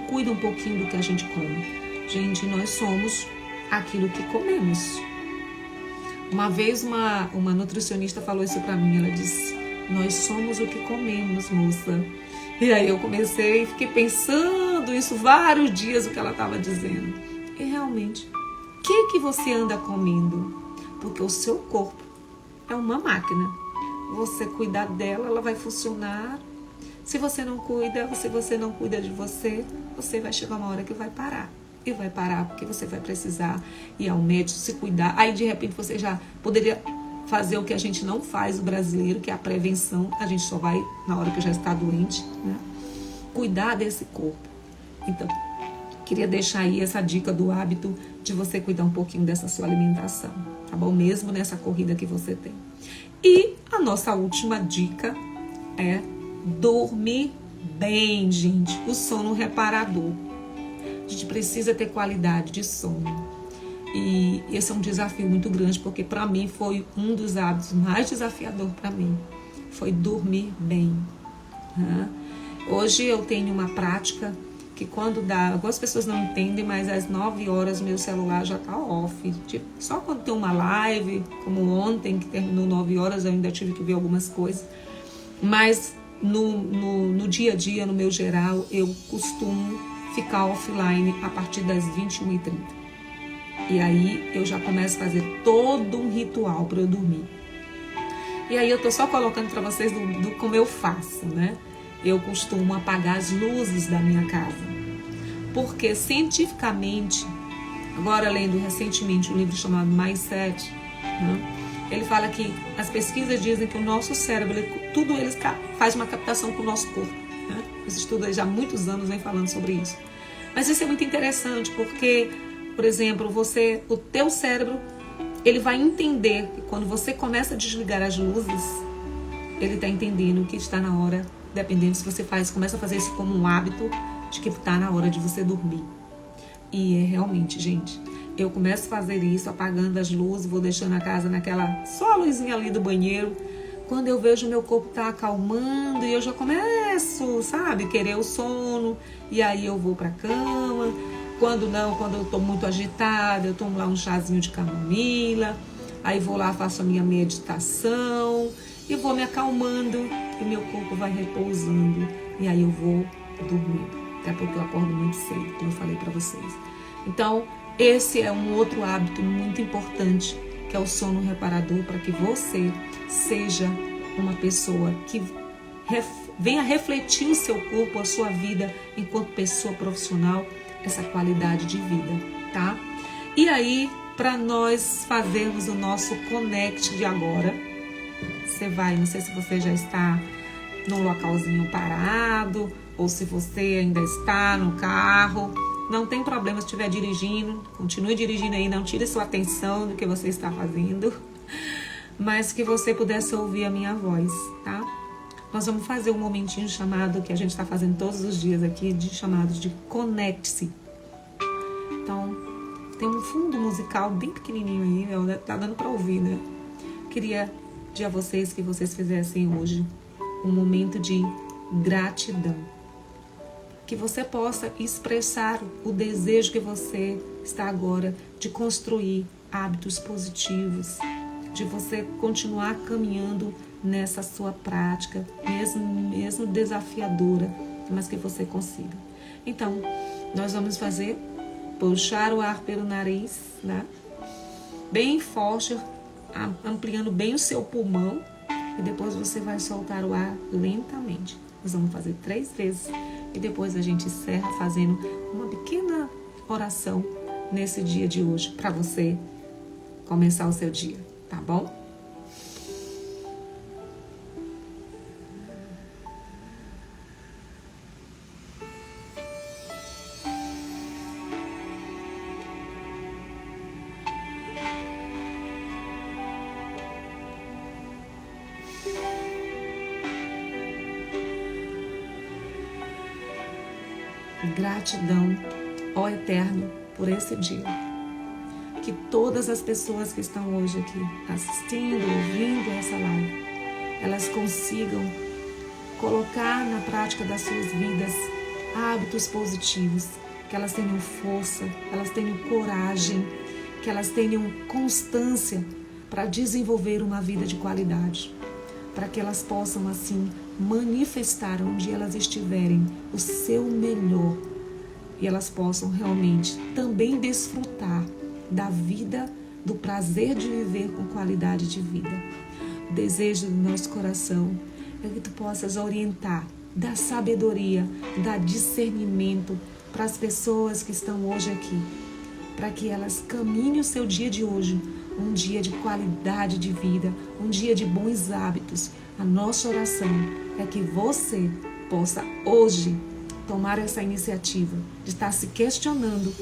cuida um pouquinho do que a gente come. Gente, nós somos aquilo que comemos. Uma vez uma nutricionista falou isso pra mim, ela disse: nós somos o que comemos, moça. E aí eu comecei e fiquei pensando isso vários dias, o que ela estava dizendo. E realmente, o que você anda comendo? Porque o seu corpo é uma máquina. Você cuidar dela, ela vai funcionar. Se você não cuida, se você não cuida de você, você vai chegar uma hora que vai parar. E vai parar porque você vai precisar ir ao médico, se cuidar. Aí de repente você já poderia fazer o que a gente não faz, o brasileiro, que é a prevenção. A gente só vai na hora que já está doente, né? Cuidar desse corpo. Então, queria deixar aí essa dica do hábito de você cuidar um pouquinho dessa sua alimentação, tá bom? Mesmo nessa corrida que você tem. E a nossa última dica é dormir bem, gente. O sono reparador. A gente precisa ter qualidade de sono. E esse é um desafio muito grande, porque para mim foi um dos hábitos mais desafiadores para mim. Foi dormir bem. Né? Hoje eu tenho uma prática que quando dá, algumas pessoas não entendem, mas às 9 horas meu celular já tá off. Tipo, só quando tem uma live, como ontem, que terminou 9 horas, eu ainda tive que ver algumas coisas. Mas no dia a dia, no meu geral, eu costumo ficar offline a partir das 21h30. E aí eu já começo a fazer todo um ritual para eu dormir. E aí eu tô só colocando para vocês do como eu faço, né? Eu costumo apagar as luzes da minha casa. Porque cientificamente, agora lendo recentemente um livro chamado Mindset, né? Ele fala que as pesquisas dizem que o nosso cérebro, tudo ele faz uma captação com o nosso corpo. Né? Esse estudo já há muitos anos vem falando sobre isso. Mas isso é muito interessante porque, por exemplo, o teu cérebro, ele vai entender que quando você começa a desligar as luzes, ele está entendendo que está na hora, dependendo se você começa a fazer isso como um hábito, de que está na hora de você dormir. E é realmente, gente, eu começo a fazer isso, apagando as luzes, vou deixando a casa naquela, só a luzinha ali do banheiro. Quando eu vejo meu corpo tá acalmando e eu já começo, sabe, querer o sono, e aí eu vou pra cama. Quando eu tô muito agitada, eu tomo lá um chazinho de camomila, aí vou lá, faço a minha meditação e vou me acalmando e meu corpo vai repousando e aí eu vou dormir. Até porque eu acordo muito cedo, como eu falei pra vocês. Então, esse é um outro hábito muito importante que é o sono reparador, para que você seja uma pessoa que venha refletir o seu corpo, a sua vida enquanto pessoa profissional, essa qualidade de vida, tá? E aí, para nós fazermos o nosso Connect de agora, você vai, não sei se você já está num localzinho parado ou se você ainda está no carro. Não tem problema se estiver dirigindo, continue dirigindo aí, não tire sua atenção do que você está fazendo, mas que você pudesse ouvir a minha voz, tá? Nós vamos fazer um momentinho chamado, que a gente está fazendo todos os dias aqui, de chamados de Conecte-se. Então, tem um fundo musical bem pequenininho aí, tá dando para ouvir, né? Queria pedir a vocês que vocês fizessem hoje um momento de gratidão. Que você possa expressar o desejo que você está agora de construir hábitos positivos, de você continuar caminhando nessa sua prática, mesmo desafiadora, mas que você consiga. Então, nós vamos fazer, puxar o ar pelo nariz, né? Bem forte, ampliando bem o seu pulmão, e depois você vai soltar o ar lentamente. Nós vamos fazer 3 vezes e depois a gente encerra fazendo uma pequena oração nesse dia de hoje para você começar o seu dia, tá bom? Gratidão, ó Eterno, por esse dia. Que todas as pessoas que estão hoje aqui assistindo, ouvindo essa live, elas consigam colocar na prática das suas vidas hábitos positivos, que elas tenham força, elas tenham coragem, que elas tenham constância para desenvolver uma vida de qualidade, para que elas possam assim manifestar onde elas estiverem o seu melhor e elas possam realmente também desfrutar da vida, do prazer de viver com qualidade de vida. O desejo do nosso coração é que tu possas orientar, dar sabedoria, dar discernimento para as pessoas que estão hoje aqui, para que elas caminhem o seu dia de hoje, um dia de qualidade de vida, um dia de bons hábitos. A nossa oração é que você possa hoje tomar essa iniciativa de estar se questionando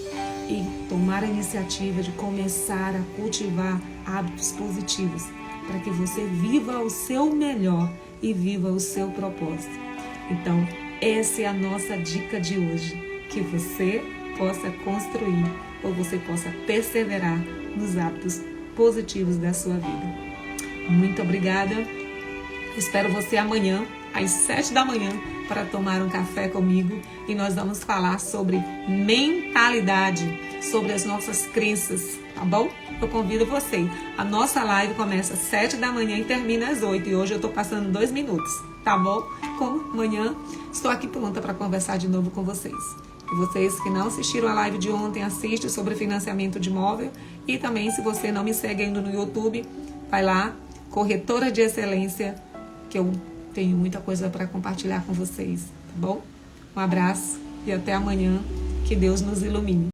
e tomar a iniciativa de começar a cultivar hábitos positivos para que você viva o seu melhor e viva o seu propósito. Então, essa é a nossa dica de hoje, que você possa construir ou você possa perseverar nos hábitos positivos da sua vida. Muito obrigada. Espero você amanhã, às 7 da manhã, para tomar um café comigo e nós vamos falar sobre mentalidade, sobre as nossas crenças, tá bom? Eu convido você. A nossa live começa às 7 da manhã e termina às 8 e hoje eu estou passando 2 minutos, tá bom? Como amanhã estou aqui pronta para conversar de novo com vocês. E vocês que não assistiram a live de ontem, assiste sobre financiamento de imóvel. E também, se você não me segue ainda no YouTube, vai lá, Corretora de Excelência, que eu tenho muita coisa para compartilhar com vocês, tá bom? Um abraço e até amanhã. Que Deus nos ilumine.